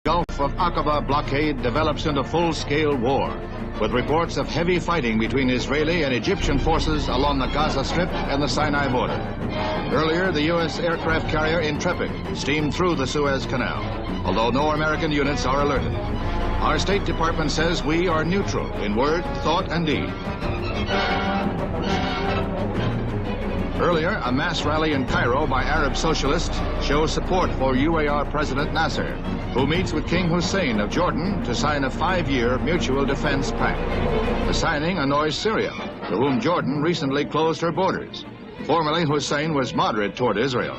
Gulf of Aqaba blockade develops into full-scale war, with reports of heavy fighting between Israeli and Egyptian forces along the Gaza Strip and the Sinai border. Earlier, the U.S. aircraft carrier Intrepid steamed through the Suez Canal, although no American units are alerted. Our State Department says we are neutral in word, thought, and deed. Earlier, a mass rally in Cairo by Arab socialists shows support for UAR President Nasser, who meets with King Hussein of Jordan to sign a 5-year mutual defense pact. The signing annoys Syria, to whom Jordan recently closed her borders. Formerly, Hussein was moderate toward Israel.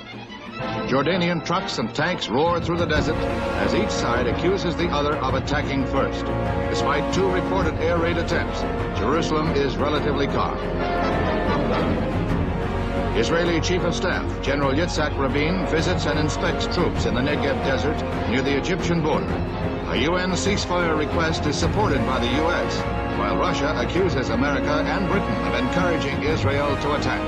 Jordanian trucks and tanks roar through the desert as each side accuses the other of attacking first. Despite 2 reported air raid attempts, Jerusalem is relatively calm. Israeli Chief of Staff General Yitzhak Rabin visits and inspects troops in the Negev desert near the Egyptian border. A UN ceasefire request is supported by the U.S., while Russia accuses America and Britain of encouraging Israel to attack.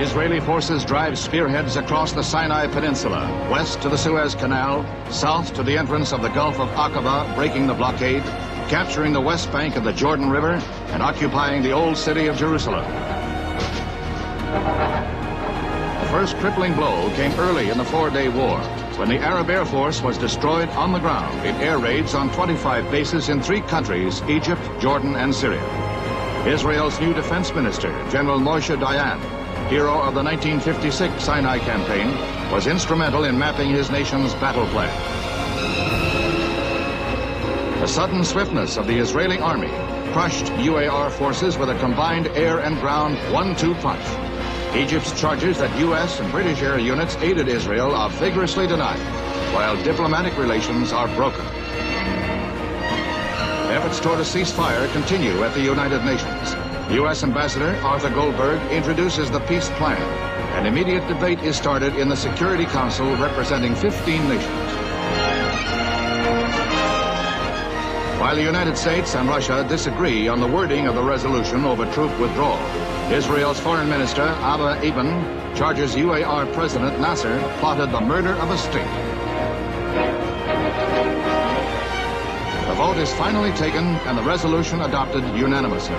Israeli forces drive spearheads across the Sinai Peninsula, west to the Suez Canal, south to the entrance of the Gulf of Aqaba, breaking the blockade, capturing the west bank of the Jordan River, and occupying the old city of Jerusalem. The first crippling blow came early in the 4-day war, when the Arab Air Force was destroyed on the ground in air raids on 25 bases in 3 countries, Egypt, Jordan, and Syria. Israel's new defense minister, General Moshe Dayan, hero of the 1956 Sinai campaign, was instrumental in mapping his nation's battle plan. The sudden swiftness of the Israeli army crushed UAR forces with a combined air and ground 1-2 punch. Egypt's charges that U.S. and British air units aided Israel are vigorously denied, while diplomatic relations are broken. Efforts toward a ceasefire continue at the United Nations. U.S. Ambassador Arthur Goldberg introduces the peace plan. An immediate debate is started in the Security Council representing 15 nations. While the United States and Russia disagree on the wording of the resolution over troop withdrawal, Israel's Foreign Minister Abba Eban charges UAR President Nasser plotted the murder of a state. The vote is finally taken and the resolution adopted unanimously.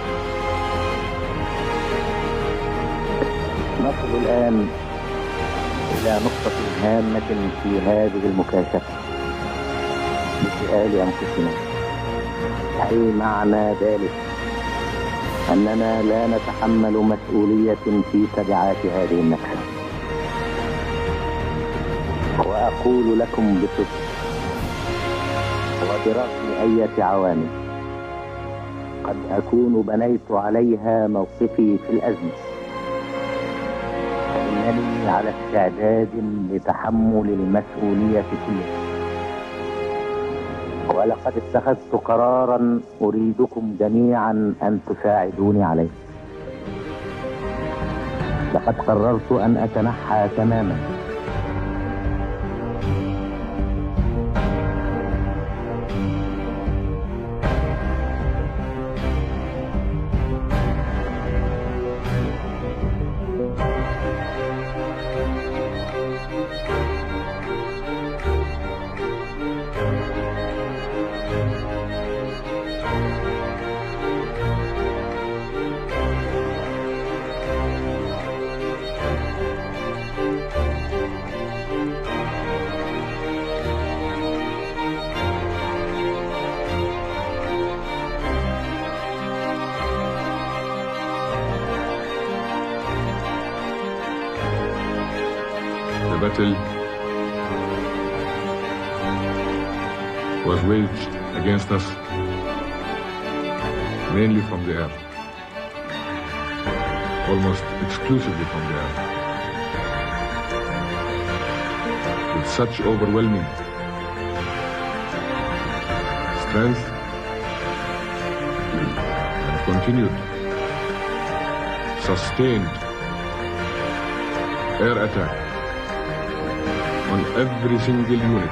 نصل الآن إلى نقطة هامة في هذه المكاشفة لسؤال أنفسنا، أي معنى ذلك أننا لا نتحمل مسؤولية في تبعات هذه النكسة. وأقول لكم بصدق وبرغم أي عوامل قد أكون بنيت عليها موقفي في الأزمة، فإنني على استعداد لتحمل المسؤولية كلها. ولقد اتخذت قرارا أريدكم جميعا أن تساعدوني عليه. لقد قررت أن أتنحى تماما The battle was waged against us mainly from the air, almost exclusively from the air, with such overwhelming strength and continued, sustained air attack on every single unit